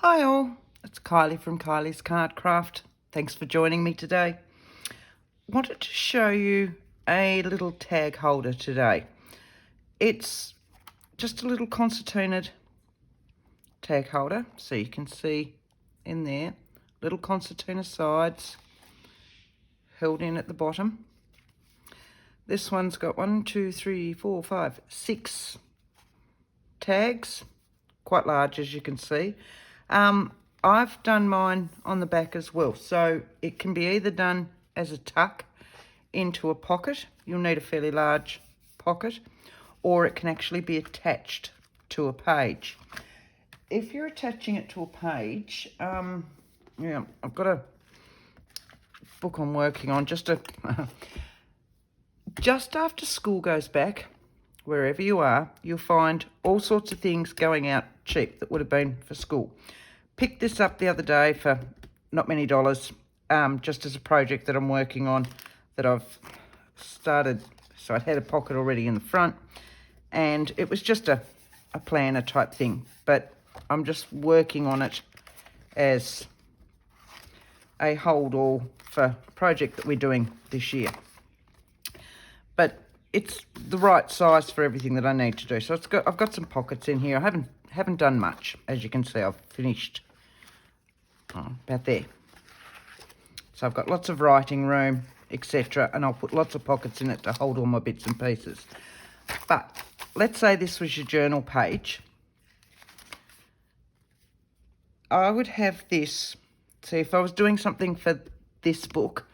Hi all, it's Kylie from Kylie's Card Craft. Thanks for joining me today. Wanted to show you a little tag holder today. It's just a little concertina tag holder, so you can see in there, little concertina sides held in at the bottom. This one's got 6 tags, quite large as you can see. I've done mine on the back as well, so it can be either done as a tuck into a pocket. You'll need a fairly large pocket, or it can actually be attached to a page. If you're attaching it to a page, I've got a book I'm working on, just after school goes back, wherever you are, you'll find all sorts of things going out cheap that would have been for school. Picked this up the other day for not many dollars, just as a project that I'm working on that I've started. So I had a pocket already in the front, and it was just a planner type thing, but I'm just working on it as a hold-all for a project that we're doing this year. But it's the right size for everything that I need to do. So I've got some pockets in here. I haven't done much, as you can see. I've finished about there. So I've got lots of writing room, etc., and I'll put lots of pockets in it to hold all my bits and pieces. But let's say this was your journal page. I would have this. See, if I was doing something for this book,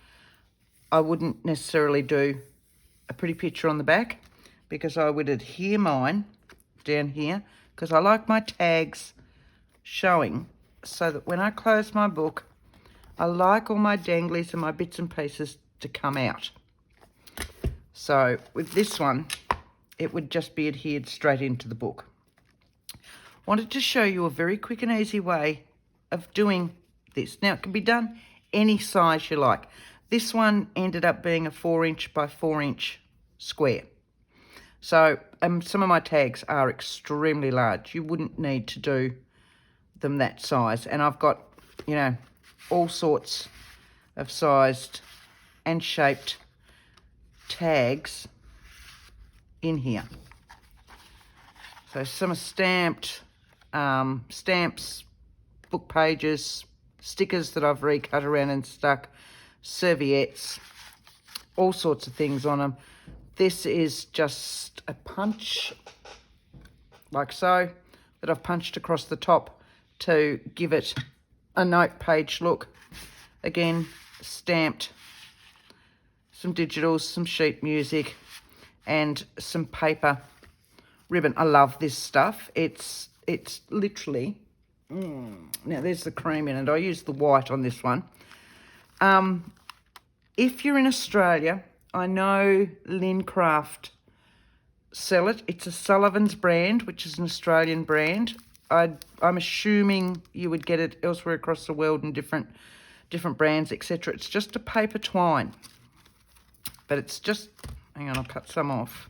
I wouldn't necessarily do a pretty picture on the back, because I would adhere mine down here, because I like my tags showing, so that when I close my book, I like all my danglies and my bits and pieces to come out. So with this one, it would just be adhered straight into the book. Wanted to show you a very quick and easy way of doing this. Now, it can be done any size you like. This one ended up being a 4" by 4" square. So some of my tags are extremely large. You wouldn't need to do them that size. And I've got, all sorts of sized and shaped tags in here. So some are stamped, stamps, book pages, stickers that I've recut around and stuck, serviettes, all sorts of things on them. This is just a punch, like so, that I've punched across the top to give it a note page look. Again, stamped, some digitals, some sheet music, and some paper ribbon. I love this stuff. It's literally, now there's the cream in it. I use the white on this one. If you're in Australia, I know Lincraft sell it. It's a Sullivan's brand, which is an Australian brand. I'm assuming you would get it elsewhere across the world in different brands, etc. It's just a paper twine, but it's just, hang on, I'll cut some off.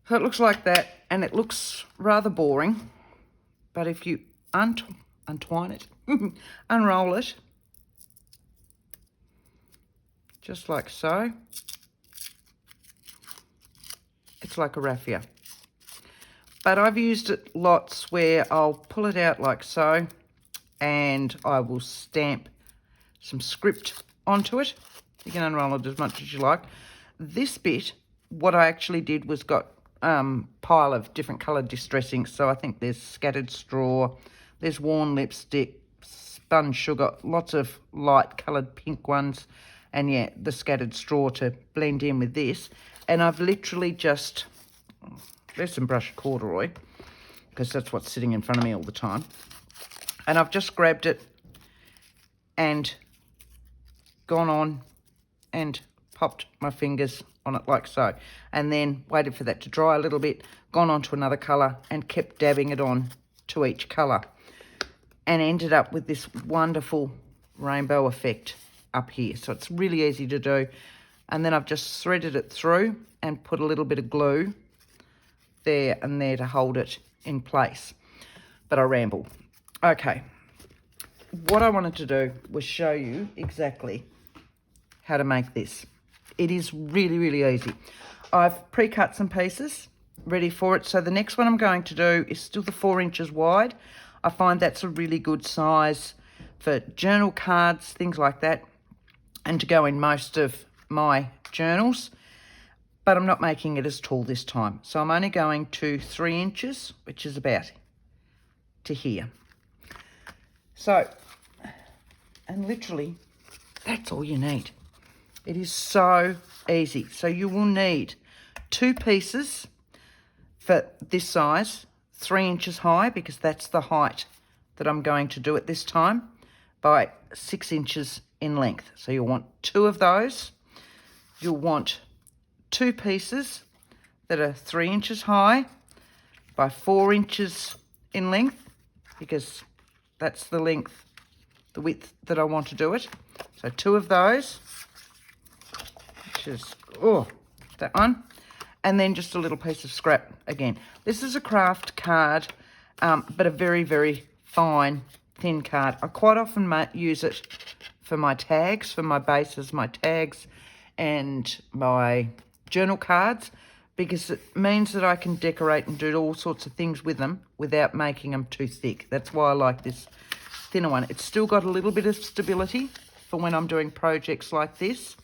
So it looks like that, and it looks rather boring, but if you untwine it, unroll it, just like so, it's like a raffia. But I've used it lots where I'll pull it out like so, and I will stamp some script onto it. You can unroll it as much as you like. This bit, what I actually did was got pile of different coloured distressing. So I think there's scattered straw, there's worn lipstick, spun sugar, lots of light coloured pink ones, and yeah, the scattered straw to blend in with this. And I've literally just, there's some brush corduroy, because that's what's sitting in front of me all the time. And I've just grabbed it and gone on and popped my fingers on it like so. And then waited for that to dry a little bit, gone on to another colour and kept dabbing it on to each colour. And ended up with this wonderful rainbow effect up here. So it's really easy to do. And then I've just threaded it through and put a little bit of glue there and there to hold it in place. But I ramble. Okay, what I wanted to do was show you exactly how to make this. It is really, really easy. I've pre-cut some pieces ready for it. So the next one I'm going to do is still the 4 inches wide. I find that's a really good size for journal cards, things like that, and to go in most of my journals. But I'm not making it as tall this time. So I'm only going to 3 inches, which is about to here. So, and literally, that's all you need. It is so easy. So you will need 2 pieces for this size, 3 inches high, because that's the height that I'm going to do it this time, by 6 inches in length. So you'll want 2 of those. You'll want 2 pieces that are 3 inches high by 4 inches in length, because that's the length, the width that I want to do it. So 2 of those, which is, that one. And then just a little piece of scrap again. This is a craft card, but a very, very fine, thin card. I quite often use it for my tags, for my bases, my tags, and my journal cards, because it means that I can decorate and do all sorts of things with them without making them too thick. That's why I like this thinner one. It's still got a little bit of stability for when I'm doing projects like this.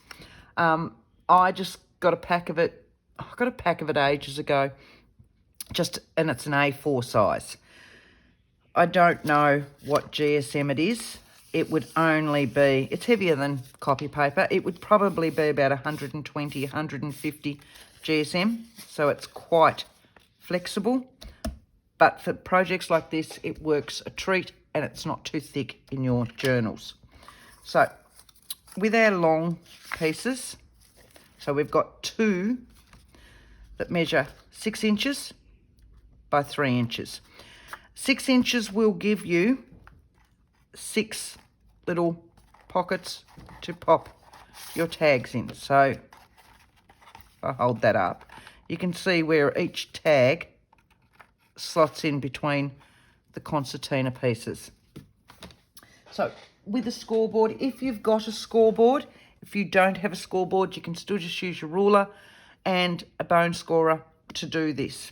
I just got a pack of it. I got a pack of it ages ago, and it's an A4 size. I don't know what GSM it is. It would only be, it's heavier than copy paper. It would probably be about 120, 150 GSM. So it's quite flexible. But for projects like this, it works a treat, and it's not too thick in your journals. So with our long pieces, so we've got 2 that measure 6 inches by 3 inches. 6 inches will give you 6 little pockets to pop your tags in. So if I hold that up, you can see where each tag slots in between the concertina pieces. So with a scoreboard, if you've got a scoreboard, if you don't have a scoreboard, you can still just use your ruler and a bone scorer to do this.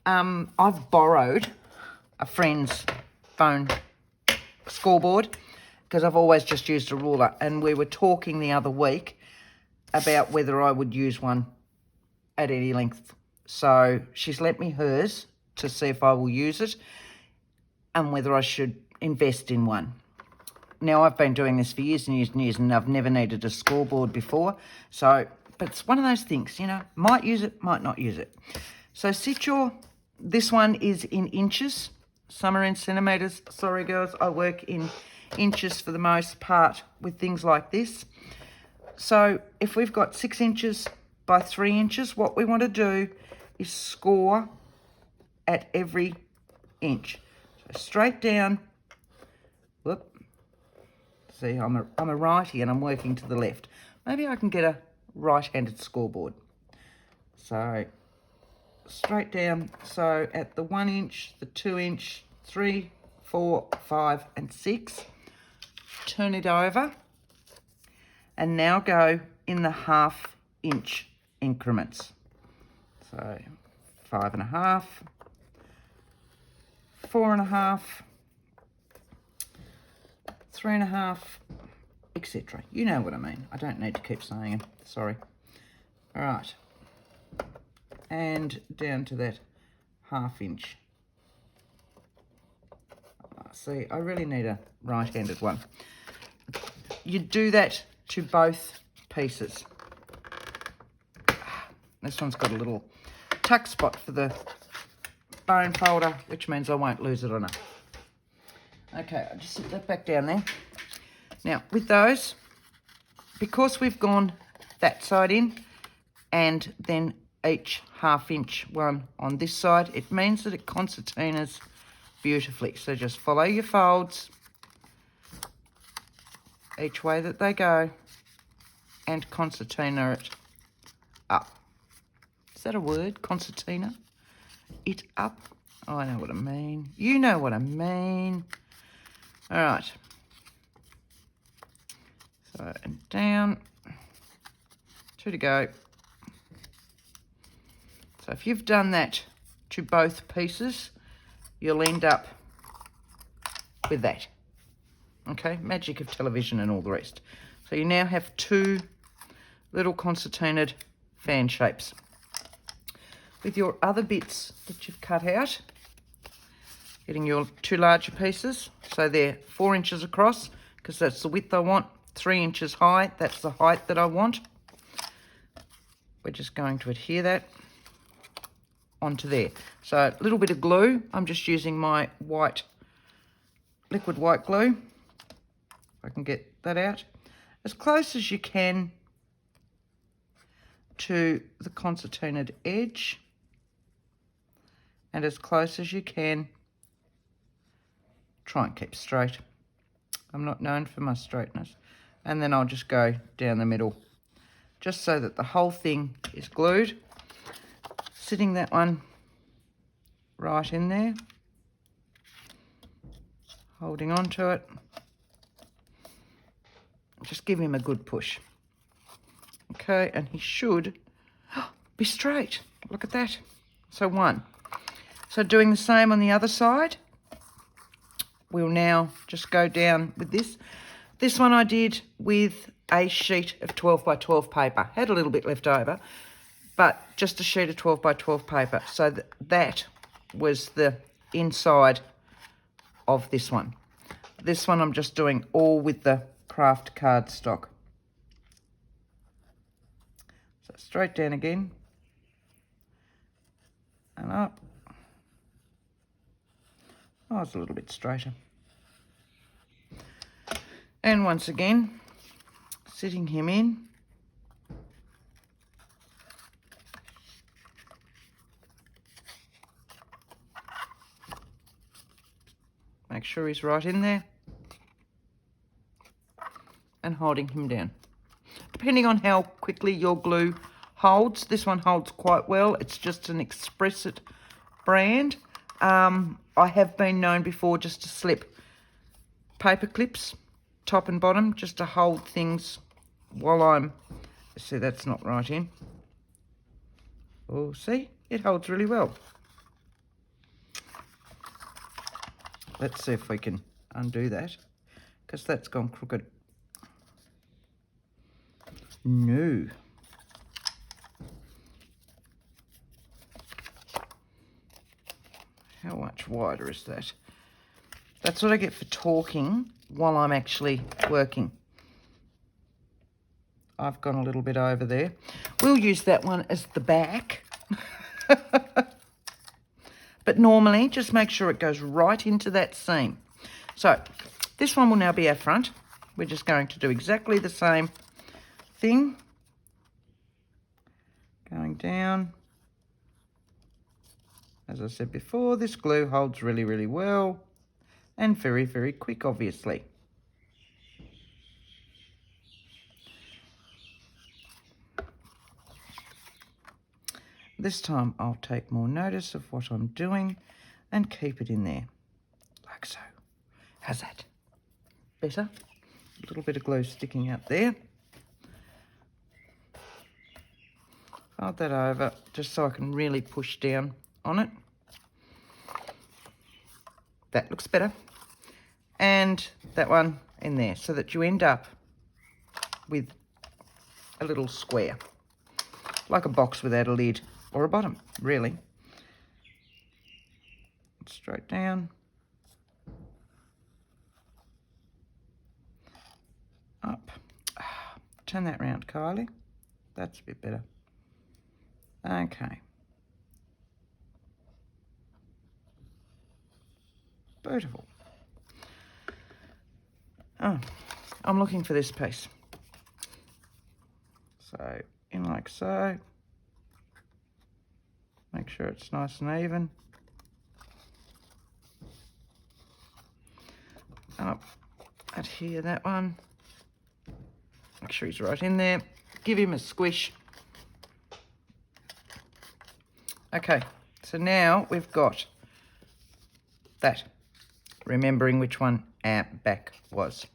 I've borrowed a friend's phone scoreboard because I've always just used a ruler, and we were talking the other week about whether I would use one at any length. So she's lent me hers to see if I will use it and whether I should invest in one. Now, I've been doing this for years and years and years, and I've never needed a scoreboard before. So, but it's one of those things, might use it, might not use it. So this one is in inches. Some are in centimetres. Sorry, girls, I work in inches for the most part with things like this. So if we've got 6 inches by 3 inches, what we want to do is score at every inch. So straight down. Whoop. See, I'm a righty and I'm working to the left. Maybe I can get a right-handed scoreboard. So straight down. So at the 1 inch, the 2 inch, 3, 4, 5, and 6. Turn it over. And now go in the 1/2 inch increments. So 5.5, 4.5, 3.5, etc. You know what I mean. I don't need to keep saying it. Sorry. All right. And down to that 1/2 inch. See, I really need a right-handed one. You do that to both pieces. This one's got a little tuck spot for the bone folder, which means I won't lose it on it. Okay, I'll just sit that back down there. Now, with those, because we've gone that side in and then each 1/2 inch one on this side, it means that it concertinas beautifully. So just follow your folds each way that they go and concertina it up. Is that a word? Concertina? It up. I know what I mean. You know what I mean. All right. So, and down. 2 to go. So if you've done that to both pieces, you'll end up with that. Okay, magic of television and all the rest. So you now have 2 little concertinaed fan shapes. With your other bits that you've cut out, getting your 2 larger pieces, so they're 4 inches across, because that's the width I want, 3 inches high, that's the height that I want. We're just going to adhere that onto there. So a little bit of glue. I'm just using my white, liquid white glue. If I can get that out. As close as you can to the concertinaed edge. And as close as you can. Try and keep straight. I'm not known for my straightness. And then I'll just go down the middle. Just so that the whole thing is glued. Sitting that one right in there. Holding on to it. Just give him a good push. Okay, and he should be straight. Look at that. So 1. So doing the same on the other side. We'll now just go down with this. This one I did with a sheet of 12 by 12 paper. Had a little bit left over, but just a sheet of 12 by 12 paper. So that was the inside of this one. This one I'm just doing all with the craft cardstock. So straight down again. And up. Oh, it's a little bit straighter. And once again, sitting him in. Make sure he's right in there. And holding him down. Depending on how quickly your glue holds, this one holds quite well. It's just an Express-It brand. I have been known before just to slip paper clips, top and bottom, just to hold things while I'm... See, that's not right in. Oh, see? It holds really well. Let's see if we can undo that, because that's gone crooked. No. How much wider is that? That's what I get for talking while I'm actually working. I've gone a little bit over there. We'll use that one as the back. But normally, just make sure it goes right into that seam. So, this one will now be our front. We're just going to do exactly the same thing. Going down. As I said before, this glue holds really, really well. And very, very quick, obviously. This time I'll take more notice of what I'm doing and keep it in there, like so. How's that? Better? A little bit of glue sticking out there. Fold that over just so I can really push down on it. That looks better. And that one in there so that you end up with a little square, like a box without a lid. Or a bottom, really. Straight down. Up. Turn that round, Kylie. That's a bit better. Okay. Beautiful. Oh, I'm looking for this piece. So, in like so. Make sure it's nice and even. Up, adhere that one. Make sure he's right in there. Give him a squish. Okay, so now we've got that, remembering which one our back was,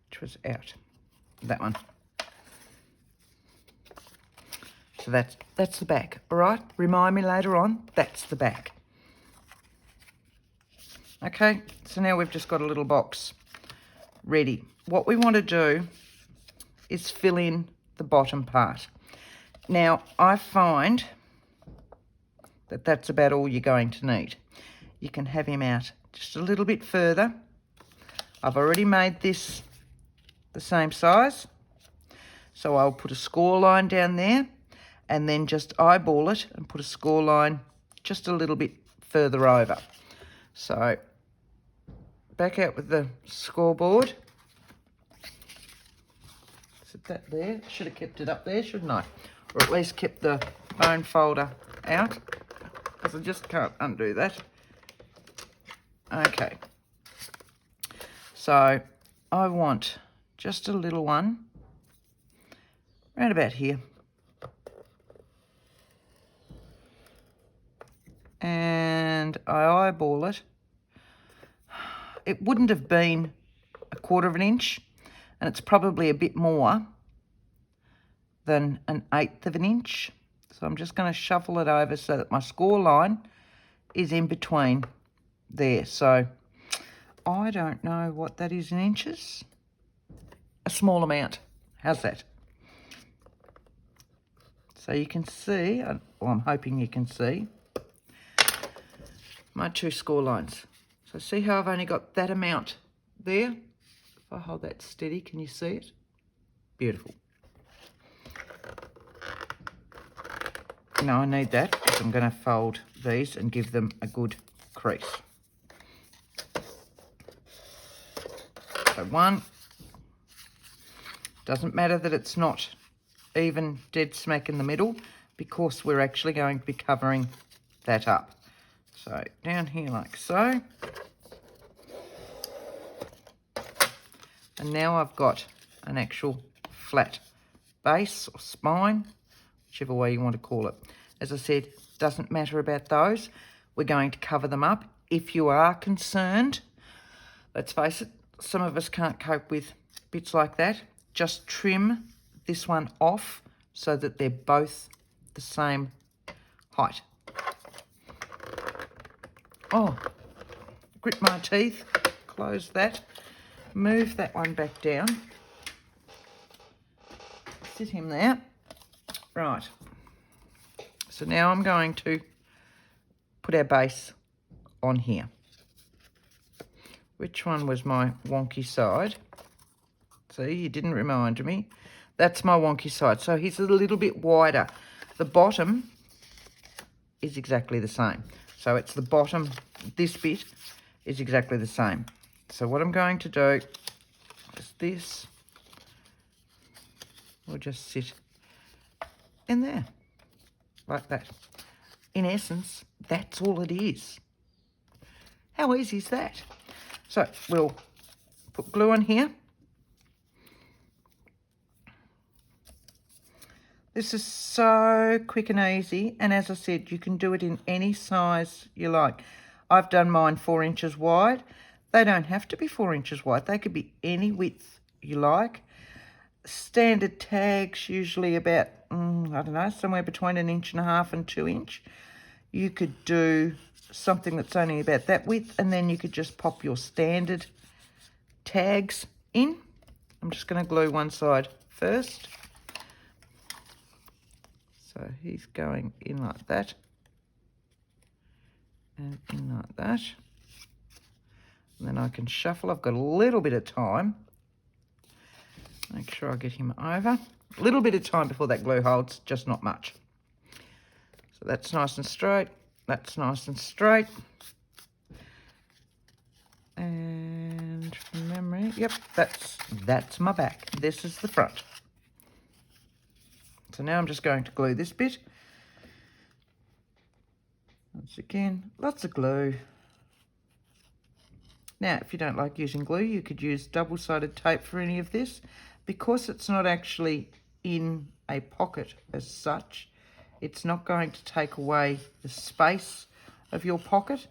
which was out, that one. So that's the back, all right? Remind me later on, that's the back. Okay, so now we've just got a little box ready. What we want to do is fill in the bottom part. Now, I find that that's about all you're going to need. You can have him out just a little bit further. I've already made this the same size, so I'll put a score line down there and then just eyeball it and put a score line just a little bit further over. So back out with the scoreboard. Is it that there? Should have kept it up there, shouldn't I? Or at least kept the bone folder out, because I just can't undo that. Okay. So I want just a little one around about here. And I eyeball it. It wouldn't have been 1/4 of an inch, and it's probably a bit more than 1/8 of an inch. So I'm just going to shuffle it over so that my score line is in between there. So I don't know what that is in inches. A small amount. How's that? So you can see, well, I'm hoping you can see my 2 score lines. So see how I've only got that amount there? If I hold that steady, can you see it? Beautiful. Now I need that because I'm going to fold these and give them a good crease. So 1. Doesn't matter that it's not even dead smack in the middle, because we're actually going to be covering that up. So down here like so. And now I've got an actual flat base or spine, whichever way you want to call it. As I said, doesn't matter about those. We're going to cover them up. If you are concerned, let's face it, some of us can't cope with bits like that. Just trim this one off so that they're both the same height. Oh, grit my teeth, close that, move that one back down, sit him there. Right, so now I'm going to put our base on here. Which one was my wonky side? See, you didn't remind me. That's my wonky side. So he's a little bit wider. The bottom is exactly the same. So it's the bottom, this bit is exactly the same. So what I'm going to do is this will just sit in there, like that. In essence, that's all it is. How easy is that? So we'll put glue on here. This is so quick and easy, and as I said, you can do it in any size you like. I've done mine 4 inches wide. They don't have to be 4 inches wide. They could be any width you like. Standard tags, usually about, I don't know, somewhere between 1.5 inches and 2 inch. You could do something that's only about that width, and then you could just pop your standard tags in. I'm just going to glue one side first. So he's going in like that, and in like that. And then I can shuffle. I've got a little bit of time. Make sure I get him over. A little bit of time before that glue holds, just not much. So that's nice and straight. That's nice and straight. And from memory, yep, that's my back. This is the front. So now I'm just going to glue this bit. Once again, lots of glue. Now, if you don't like using glue, you could use double-sided tape for any of this. Because it's not actually in a pocket as such, It's not going to take away the space of your pocket.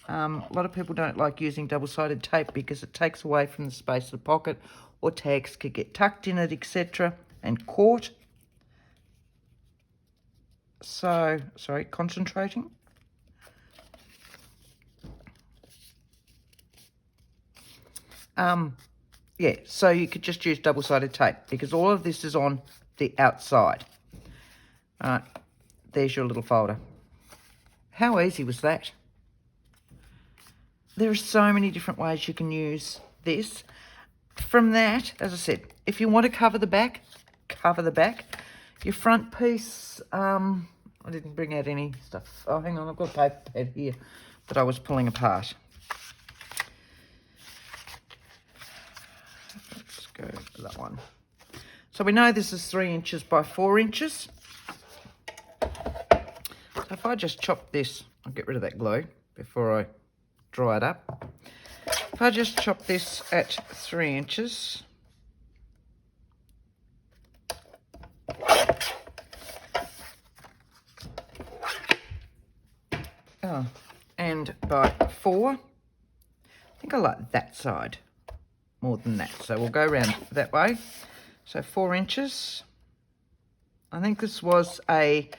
A lot of people don't like using double-sided tape because it takes away from the space of the pocket, or tags could get tucked in it, etc., and caught. So, sorry, concentrating. Yeah, so you could just use double-sided tape because all of this is on the outside. All right, there's your little folder. How easy was that? There are so many different ways you can use this. From that, as I said, if you want to cover the back, cover the back. Your front piece, I didn't bring out any stuff. Oh, hang on, I've got a paper pad here that I was pulling apart. Let's go for that one. So we know this is 3 inches by 4 inches. So if I just chop this, I'll get rid of that glue before I dry it up. If I just chop this at 3 inches, and by 4, I think I like that side more than that, so we'll go around that way. So 4 inches. I think this was a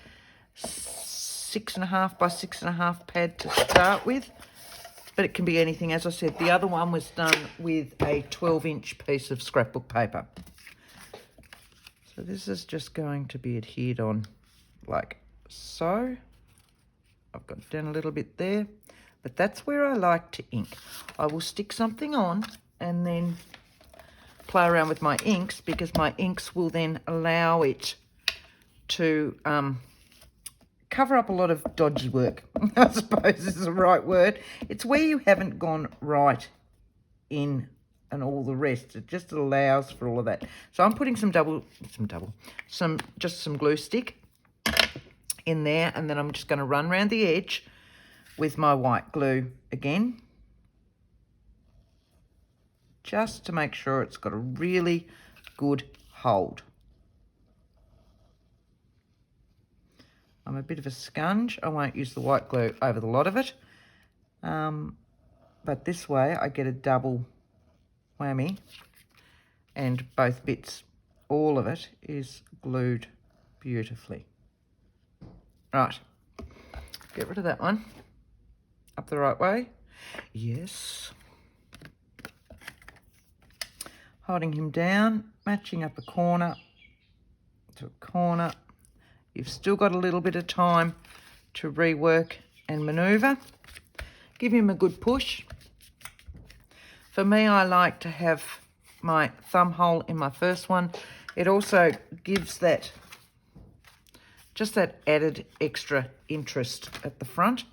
6.5 by 6.5 pad to start with, but it can be anything. As I said, the other one was done with a 12-inch piece of scrapbook paper. So this is just going to be adhered on like so. I've got down a little bit there, but that's where I like to ink. I will stick something on and then play around with my inks, because my inks will then allow it to cover up a lot of dodgy work. I suppose is the right word. It's where you haven't gone right in and all the rest. It just allows for all of that. So I'm putting some glue stick in there, and then I'm just going to run around the edge with my white glue again, just to make sure it's got a really good hold. I'm a bit of a sponge. I won't use the white glue over the lot of it, but this way I get a double whammy, and both bits, all of it, is glued beautifully. Right, get rid of that one. Up the right way. Yes. Holding him down, matching up a corner to a corner. You've still got a little bit of time to rework and manoeuvre. Give him a good push. For me, I like to have my thumb hole in my first one. It also gives that, just that added extra interest at the front.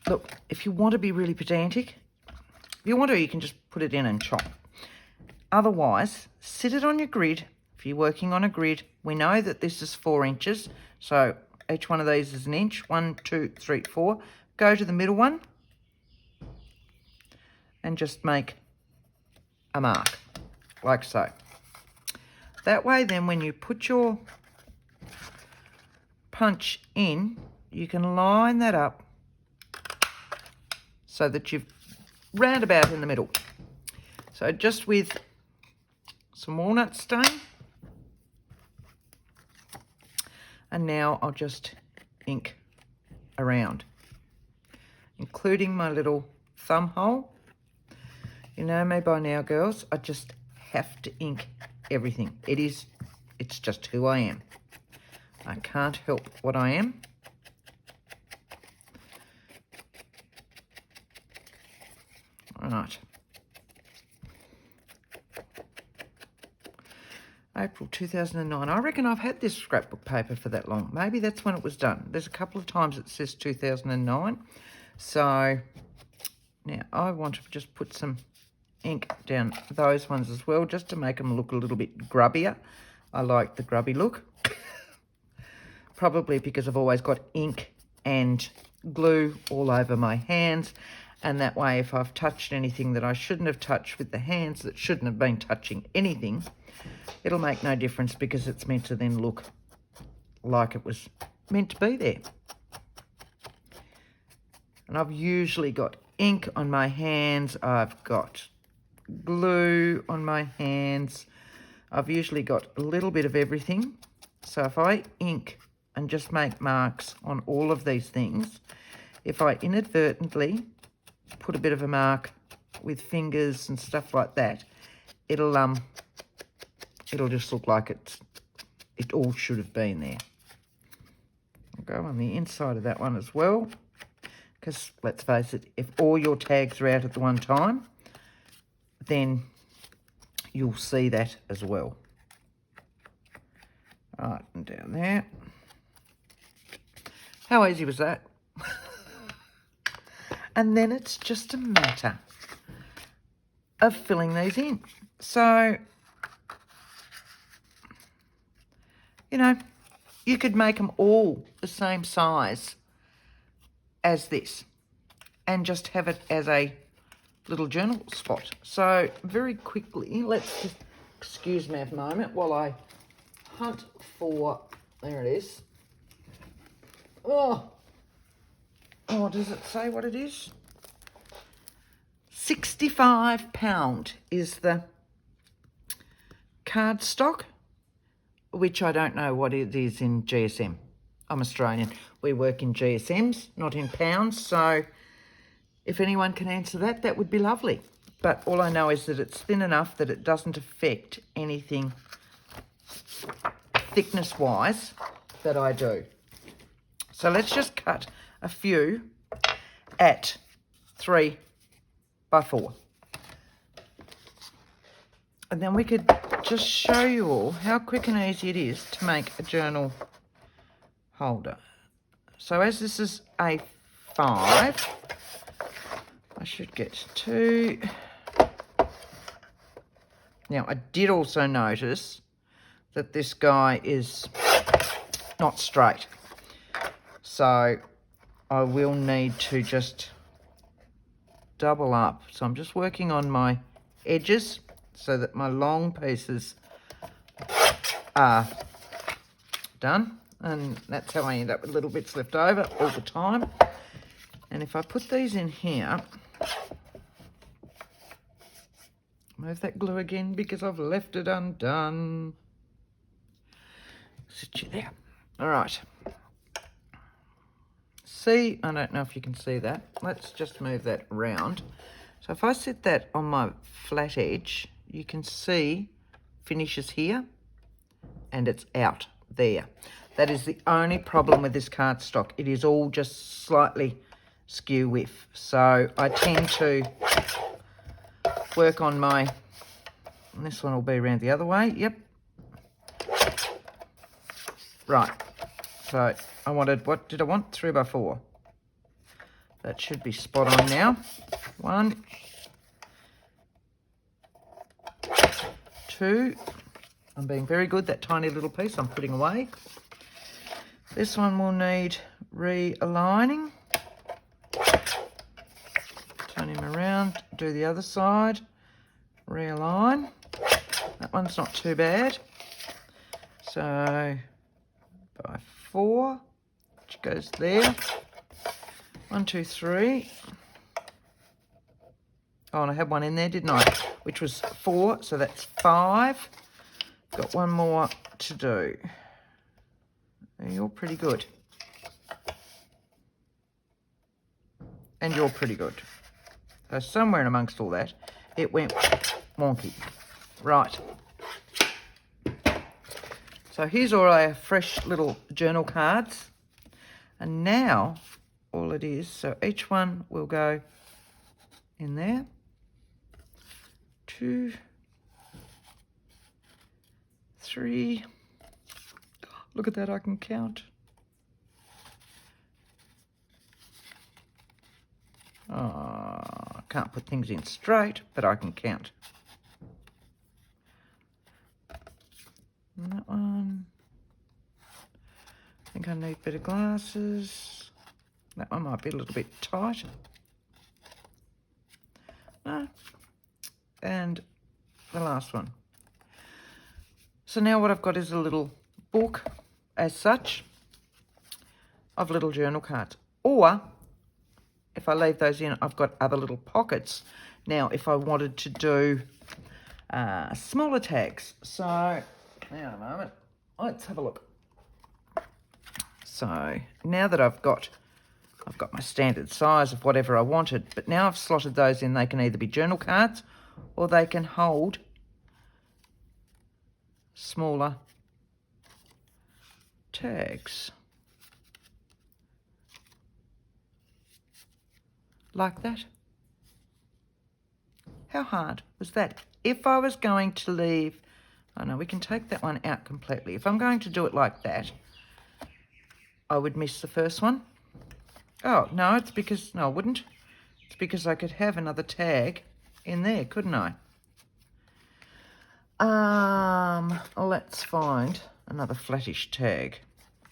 Look, if you want to be really pedantic, if you want to, you can just put it in and chop. Otherwise, sit it on your grid. If you're working on a grid, we know that this is 4 inches, so each one of these is an inch. 1, 2, 3, 4. Go to the middle one and just make a mark, like so. That way then, when you put your punch in, you can line that up so that you've roundabout in the middle. So just with some walnut stain, and now I'll just ink around, including my little thumb hole. You know me by now, girls, I just have to ink everything. It's just who I am. I can't help what I am. All right. April 2009. I reckon I've had this scrapbook paper for that long. Maybe that's when it was done. There's a couple of times it says 2009. So now I want to just put some ink down those ones as well, just to make them look a little bit grubbier. I like the grubby look. Probably because I've always got ink and glue all over my hands, and that way if I've touched anything that I shouldn't have touched with the hands that shouldn't have been touching anything, it'll make no difference, because it's meant to then look like it was meant to be there. And I've usually got ink on my hands. I've got glue on my hands. I've usually got a little bit of everything. So if I ink and just make marks on all of these things, if I inadvertently put a bit of a mark with fingers and stuff like that, it'll just look like it all should have been there. I'll go on the inside of that one as well, because let's face it, if all your tags are out at the one time, then you'll see that as well. Right, and down there. How easy was that? And then it's just a matter of filling these in. So, you know, you could make them all the same size as this and just have it as a little journal spot. So very quickly, let's just, excuse me a moment while I hunt for, there it is. Oh, does it say what it is? £65 is the cardstock, which I don't know what it is in GSM. I'm Australian. We work in GSMs, not in pounds. So if anyone can answer that, that would be lovely. But all I know is that it's thin enough that it doesn't affect anything thickness-wise that I do. So let's just cut a few at 3 by 4. And then we could just show you all how quick and easy it is to make a journal holder. So as this is a 5, I should get 2. Now, I did also notice that this guy is not straight. So I will need to just double up. So I'm just working on my edges so that my long pieces are done. And that's how I end up with little bits left over all the time. And if I put these in here, move that glue again because I've left it undone. Sit you there. All right. See, I don't know if you can see that. Let's just move that around. So if I set that on my flat edge, you can see finishes here and it's out there. That is the only problem with this cardstock. It is all just slightly skew width. So I tend to work on my, and this one will be around the other way. Yep. Right. So I wanted, what did I want? 3 by 4. That should be spot on now. 1, 2. I'm being very good. That tiny little piece I'm putting away. This one will need realigning. Turn him around, do the other side, realign. That one's not too bad. So by 4, which goes there. 1, 2, 3. Oh, and I had one in there, didn't I? Which was 4, so that's 5. Got one more to do. You're pretty good. And you're pretty good. So somewhere in amongst all that, it went wonky. Right. So here's all our fresh little journal cards. And now all it is, so each one will go in there. 2, 3. Look at that, I can count. Oh, I can't put things in straight, but I can count. And that one. I think I need better glasses. That one might be a little bit tight. No. And the last one. So now what I've got is a little book as such of little journal cards. Or if I leave those in, I've got other little pockets. Now, if I wanted to do smaller tags. So, now a moment. Let's have a look. So, now that I've got my standard size of whatever I wanted, but now I've slotted those in. They can either be journal cards or they can hold smaller tags. Like that. How hard was that? If I was going to leave, oh no, we can take that one out completely. If I'm going to do it like that, I would miss the first one. Oh, no, it's because, no, I wouldn't. It's because I could have another tag in there, couldn't I? Let's find another flattish tag.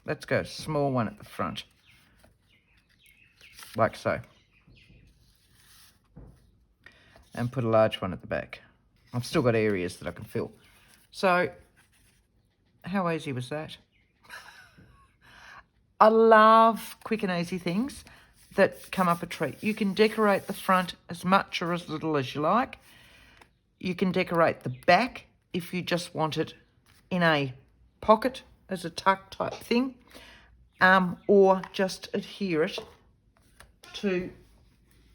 Let's go small one at the front. Like so. And put a large one at the back. I've still got areas that I can fill. So, how easy was that? I love quick and easy things that come up a treat. You can decorate the front as much or as little as you like. You can decorate the back if you just want it in a pocket as a tuck type thing, or just adhere it to,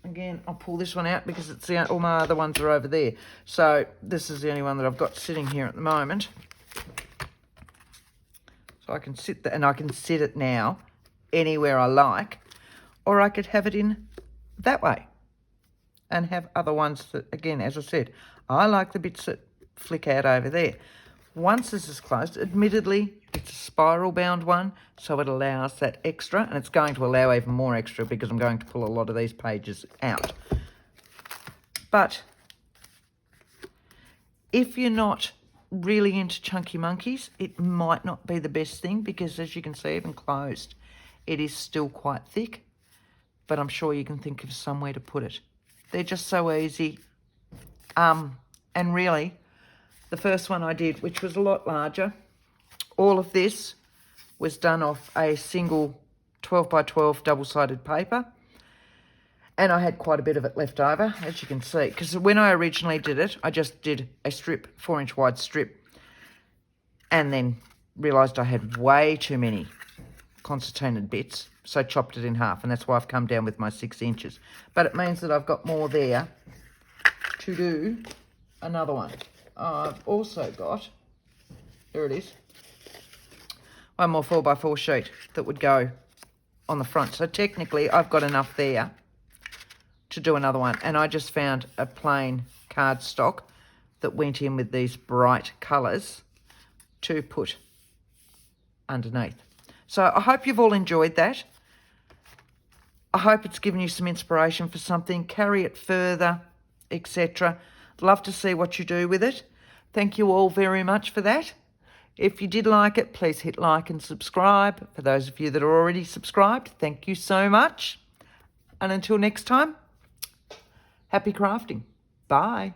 again, I'll pull this one out because it's all my other ones are over there. So this is the only one that I've got sitting here at the moment. So I can sit there, and I can sit it now anywhere I like, or I could have it in that way and have other ones that, again, as I said, I like the bits that flick out over there. Once this is closed, admittedly, it's a spiral bound one, so it allows that extra, and it's going to allow even more extra because I'm going to pull a lot of these pages out. But if you're not really into chunky monkeys, it might not be the best thing because, as you can see, even closed, it is still quite thick, but I'm sure you can think of somewhere to put it. They're just so easy. And really, the first one I did, which was a lot larger, all of this was done off a single 12 by 12 double-sided paper. And I had quite a bit of it left over, as you can see. Because when I originally did it, I just did a strip, 4-inch wide strip. And then realised I had way too many concertina bits. So chopped it in half. And that's why I've come down with my 6 inches. But it means that I've got more there to do another one. I've also got, there it is, one more 4x4 sheet that would go on the front. So technically I've got enough there to do another one. And I just found a plain cardstock that went in with these bright colours to put underneath. So I hope you've all enjoyed that. I hope it's given you some inspiration for something. Carry it further, etc. Love to see what you do with it. Thank you all very much for that. If you did like it, please hit like and subscribe. For those of you that are already subscribed, thank you so much. And until next time, happy crafting. Bye.